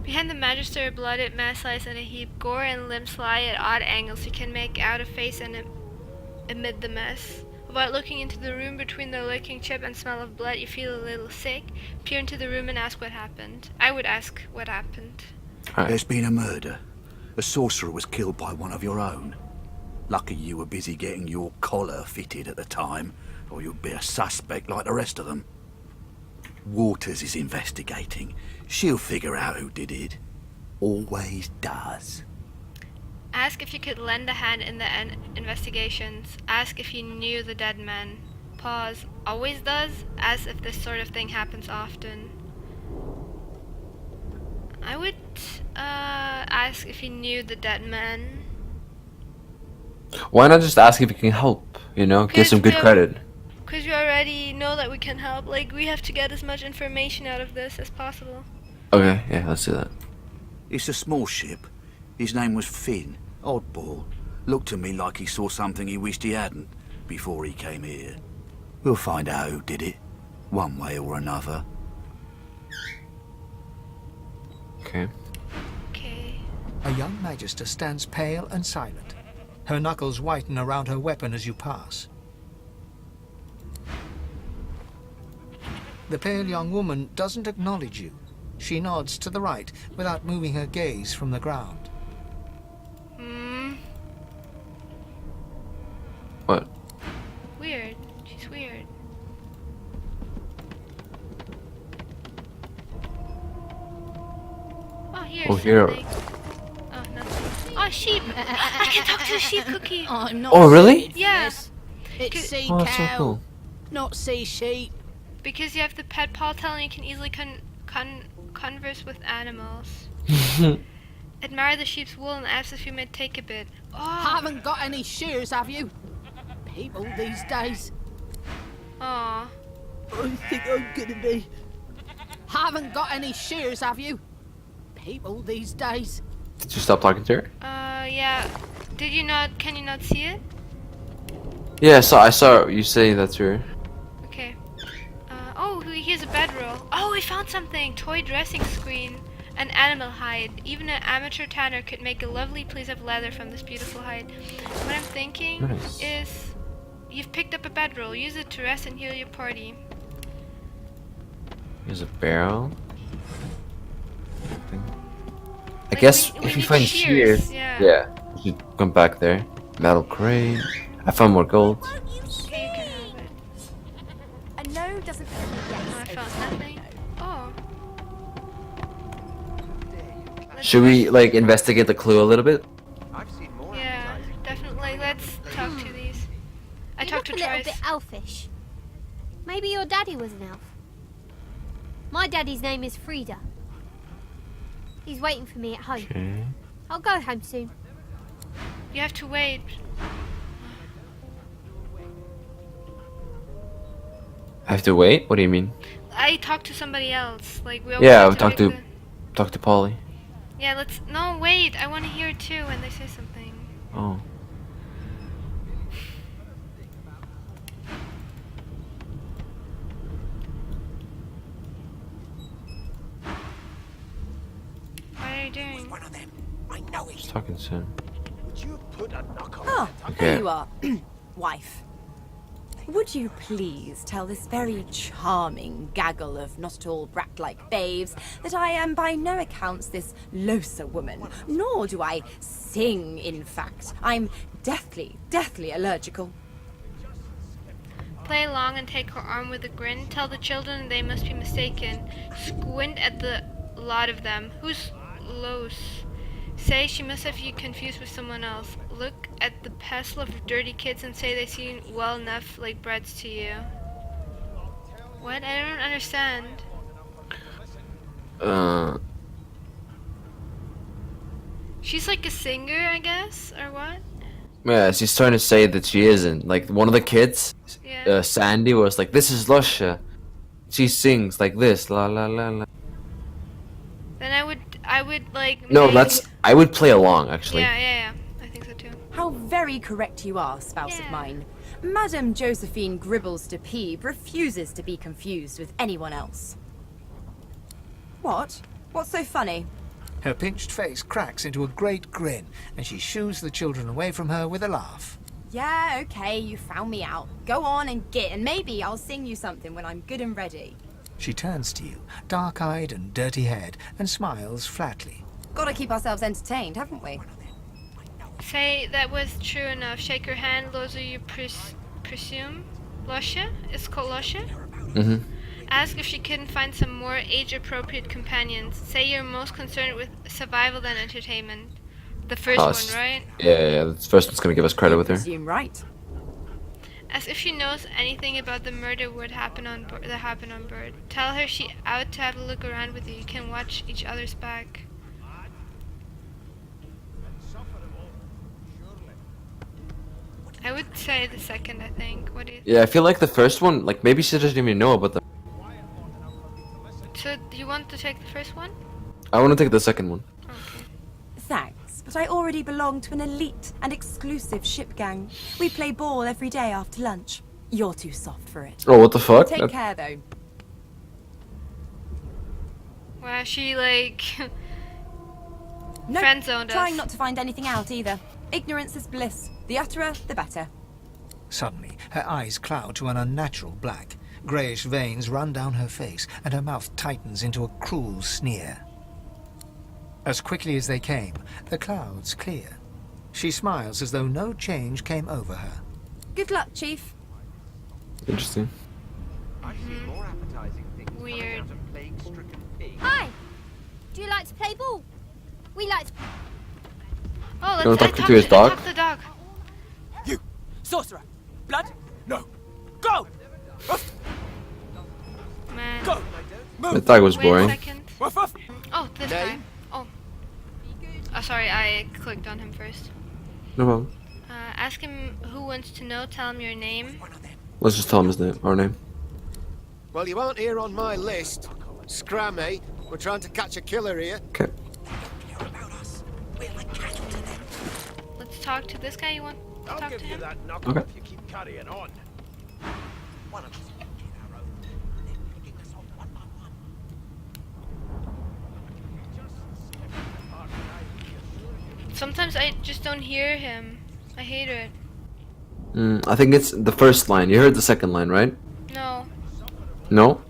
Behind the Magister, a blooded mass lies in a heap. Gore and limbs lie at odd angles. You can make out a face amid the mess. Without looking into the room between the licking chip and smell of blood, you feel a little sick. Peer into the room and ask what happened. I would ask what happened. There's been a murder. A sorcerer was killed by one of your own. Lucky you were busy getting your collar fitted at the time, or you'd be a suspect like the rest of them. Waters is investigating. She'll figure out who did it. Always does. Ask if you could lend a hand in the investigations. Ask if you knew the dead man. Pause. Always does? As if this sort of thing happens often. I would ask if you knew the dead man. Why not just ask if you can help? You know, get some good credit. Because we already know that we can help. Like, we have to get as much information out of this as possible. Okay, yeah, let's do that. It's a small ship. His name was Finn. Oddball. Looked to me like he saw something he wished he hadn't before he came here. We'll find out who did it, one way or another. Okay. Okay. A young magister stands pale and silent. Her knuckles whiten around her weapon as you pass. The pale young woman doesn't acknowledge you. She nods to the right without moving her gaze from the ground. What? Weird. She's weird. Oh, here's here. something. Oh, nothing. Oh, sheep! I can talk to the sheep cookie. I'm not Oh, really? Yeah. It's sea Oh, that's so cow, cool. not sea sheep. Because you have the pet paw and you can easily converse with animals. Admire the sheep's wool and ask if you may take a bit. Oh. Haven't got any shears, have you? People these days. Aw. I think I'm gonna be. Haven't got any shears, have you? People these days. Did you stop talking to her? Yeah. Did you not? Can you not see it? Yeah, I saw you say that to her. Okay. Oh, here's a bedroll. Oh, I found something. Toy dressing screen. An animal hide. Even an amateur tanner could make a lovely piece of leather from this beautiful hide. What I'm thinking Nice. is, you've picked up a bedroll. Use it to rest and heal your party. Here's a barrel. I Like, guess we if you need find shears, shears, yeah. you should come back there. Metal crate. I found more gold. Okay, you can have it. A no doesn't mean a yes. Oh, I found nothing. Oh. Let's Should we like investigate the clue a little bit? Yeah, definitely. Let's talk to these. I You talked look to a little Trice. bit elfish. Maybe your daddy was an elf. My daddy's name is Frida. He's waiting for me at home. Okay. I'll go home soon. You have to wait. I have to wait? What do you mean? I talked to somebody else. Like we. Yeah, always I'll have to talk to Polly. Yeah, let's. No, wait. I want to hear it too when they say something. Oh. What are you doing? One of them. I know Just it. talking soon. Would you put a knock on Oh, that? Okay. there you are, wife. Would you please tell this very charming gaggle of not at all brat-like babes that I am by no accounts this loser woman, nor do I sing, in fact. I'm deathly, deathly allergical. Play along and take her arm with a grin. Tell the children they must be mistaken. Squint at the lot of them. Who's Los? Say she must have you confused with someone else. Look at the pestle of dirty kids and say they seem well enough like breads to you. What? I don't understand. She's like a singer, I guess, or what? Yeah, she's trying to say that she isn't. Like one of the kids, Yeah. Sandy was like, "This is Lusha. She sings like this, la la la la." Then I would like. No, maybe- I would play along actually. Yeah. I think so too. How very correct you are, spouse Yeah. of mine. Madame Josephine Gribbles de Peeb refuses to be confused with anyone else. What? What's so funny? Her pinched face cracks into a great grin, and she shoos the children away from her with a laugh. Yeah, okay, you found me out. Go on and git, and maybe I'll sing you something when I'm good and ready. She turns to you, dark-eyed and dirty-haired, and smiles flatly. Gotta keep ourselves entertained, haven't we? Say that was true enough. Shake her hand. Those are you presume? Losha? It's called Losha? Mm-hmm. Ask if she couldn't find some more age-appropriate companions. Say you're most concerned with survival than entertainment. The first one, right? Yeah. The first one's gonna give us credit with her. Presume right. Ask if she knows anything about the murder that happened on board. Tell her she out to have a look around with you. You can watch each other's back. I would say the second, I think. What do you think? Yeah, I feel like the first one, like maybe she doesn't even know about the. So, do you want to take the first one? I want to take the second one. Okay. Thanks, but I already belong to an elite and exclusive ship gang. We play ball every day after lunch. You're too soft for it. Oh, what the fuck? Take care, though. Wow, she like Nope, friend-zoned us. trying not to find anything out either. Ignorance is bliss. The utterer, the better. Suddenly, her eyes cloud to an unnatural black. Greyish veins run down her face, and her mouth tightens into a cruel sneer. As quickly as they came, the clouds clear. She smiles as though no change came over her. Good luck, Chief. Interesting. Weird. Hi! Do you like to play ball? We like to... Oh, You wanna let's talk to his dog? talk to the dog. You! Sorcerer! Blood? No! Go! Man. Go! The Move! dog was Wait a boring. second. Woof, woof. Oh, this guy. Oh. Oh, sorry, I clicked on him first. No problem. Ask him who wants to know. Tell him your name. Let's just tell him his name, our name. Well, you aren't here on my list. Scram, eh? We're trying to catch a killer here. Okay. Let's talk to this guy. You want to talk to him? that knock Okay. if you keep carrying on. Sometimes I just don't hear him. I hate it. I think it's the first line. You heard the second line, right? No. No?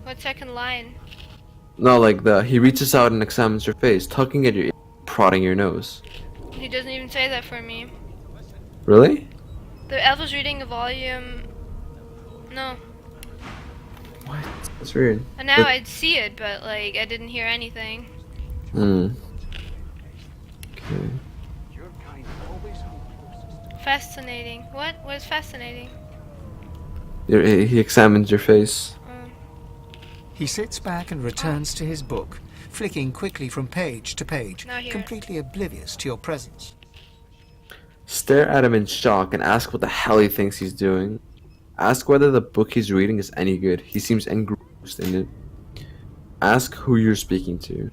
What second line? No, like he reaches out and examines your face, tugging at your ear, prodding your nose. He doesn't even say that for me. Really? The elf was reading a volume. No. What? That's weird. And now I'd see it, but like I didn't hear anything. Hmm. Okay. Fascinating. What? What is fascinating? He examines your face. He sits back and returns to his book, flicking quickly from page to page, Now here. completely oblivious to your presence. Stare at him in shock and ask what the hell he thinks he's doing. Ask whether the book he's reading is any good. He seems engrossed in it. Ask who you're speaking to.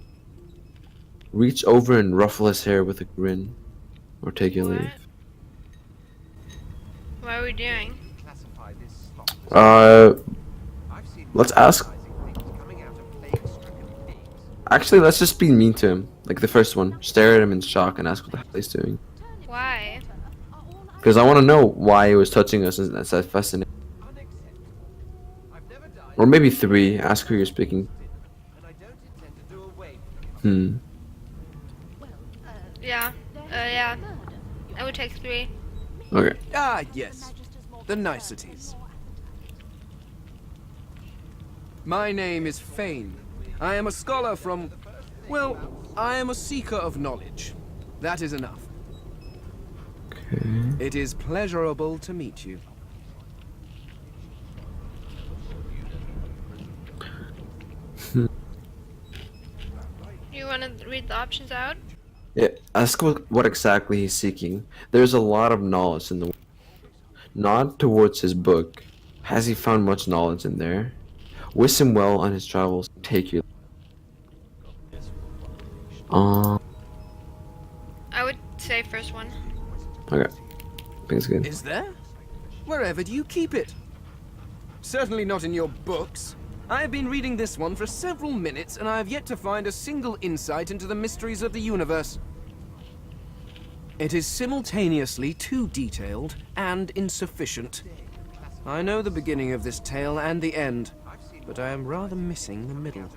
Reach over and ruffle his hair with a grin. Or take your leave. What are we doing? Let's ask. Actually, let's just be mean to him. Like the first one. Stare at him in shock and ask what the hell he's doing. Why? Because I want to know why he was touching us and that's fascinating. Or maybe 3. Ask who you're speaking. Hmm. Yeah. Yeah. I would take 3. Okay. Ah, yes. The niceties. My name is Fane. I am a scholar from... Well, I am a seeker of knowledge. That is enough. Okay. It is pleasurable to meet you. You want to read the options out? Yeah, ask what exactly he's seeking. There's a lot of knowledge in the world. Nod towards his book. Has he found much knowledge in there? Wish him well on his travels. Take you. I would say first one. Okay. Things good. Is there? Wherever do you keep it? Certainly not in your books. I have been reading this one for several minutes, and I have yet to find a single insight into the mysteries of the universe. It is simultaneously too detailed and insufficient. I know the beginning of this tale and the end, but I am rather missing the middle.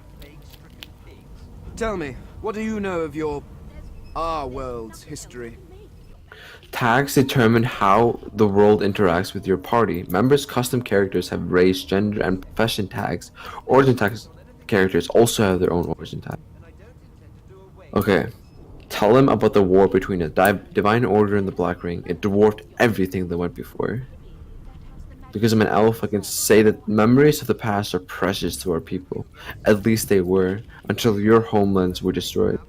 Tell me, what do you know of our world's history? Tags determine how the world interacts with your party. Members' custom characters have race, gender, and profession tags. Origin tags characters also have their own origin tag. Okay. Tell them about the war between the Divine Order and the Black Ring. It dwarfed everything that went before. Because I'm an elf, I can say that memories of the past are precious to our people. At least they were, until your homelands were destroyed.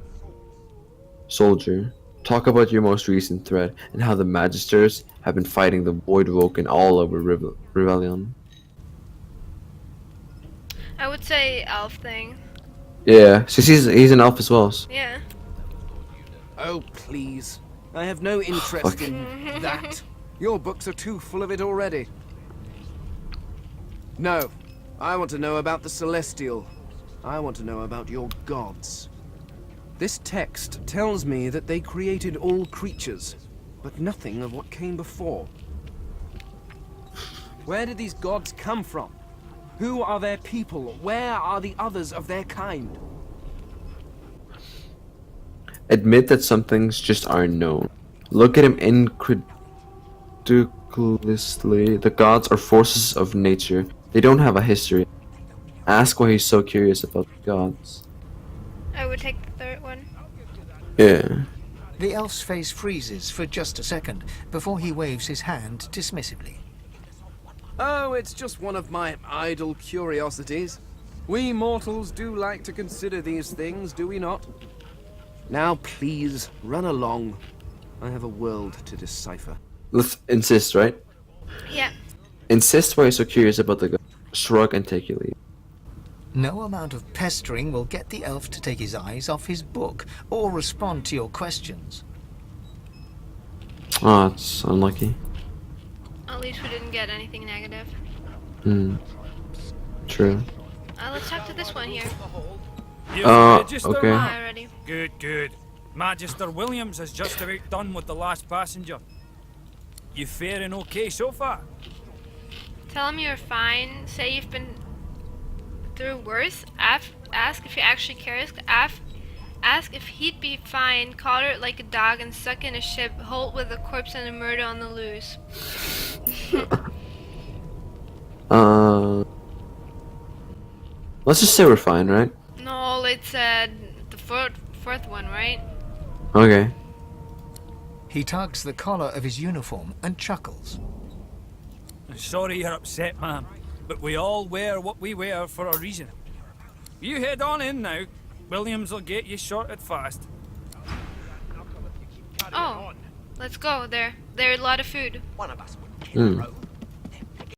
Soldier, talk about your most recent threat and how the Magisters have been fighting the Voidwoken all over Rebellion. I would say elf thing. Yeah, so he's an elf as well. Yeah. Oh, please. I have no interest in that. Your books are too full of it already. No. I want to know about the Celestial. I want to know about your gods. This text tells me that they created all creatures, but nothing of what came before. Where did these gods come from? Who are their people? Where are the others of their kind? Admit that some things just aren't known. Look at him incredulously. The gods are forces of nature. They don't have a history. Ask why he's so curious about the gods. I would take the third one. Yeah. The elf's face freezes for just a second before he waves his hand dismissively. Oh, it's just one of my idle curiosities. We mortals do like to consider these things, do we not? Now, please, run along. I have a world to decipher. Let's insist, right? Yeah. Insist why you're so curious about the gods. Shrug and take your leave. No amount of pestering will get the elf to take his eyes off his book or respond to your questions. Oh, it's unlucky. At least we didn't get anything negative. True. Let's talk to this one here. Okay. Hi, ready. Good, good. Magister Williams is just about done with the last passenger. You faring okay so far? Tell him you're fine. Say you've been through worse. Ask if he actually cares. Ask if he'd be fine. Collar it like a dog and stuck in a ship. Hold with a corpse and a murder on the loose. Let's just say we're fine, right? No, it said the fourth one, right? Okay. He tugs the collar of his uniform and chuckles. Sorry you're upset, ma'am, but we all wear what we wear for a reason. You head on in now. Williams will get you sorted fast. Oh, let's go. There's a lot of food. Hmm.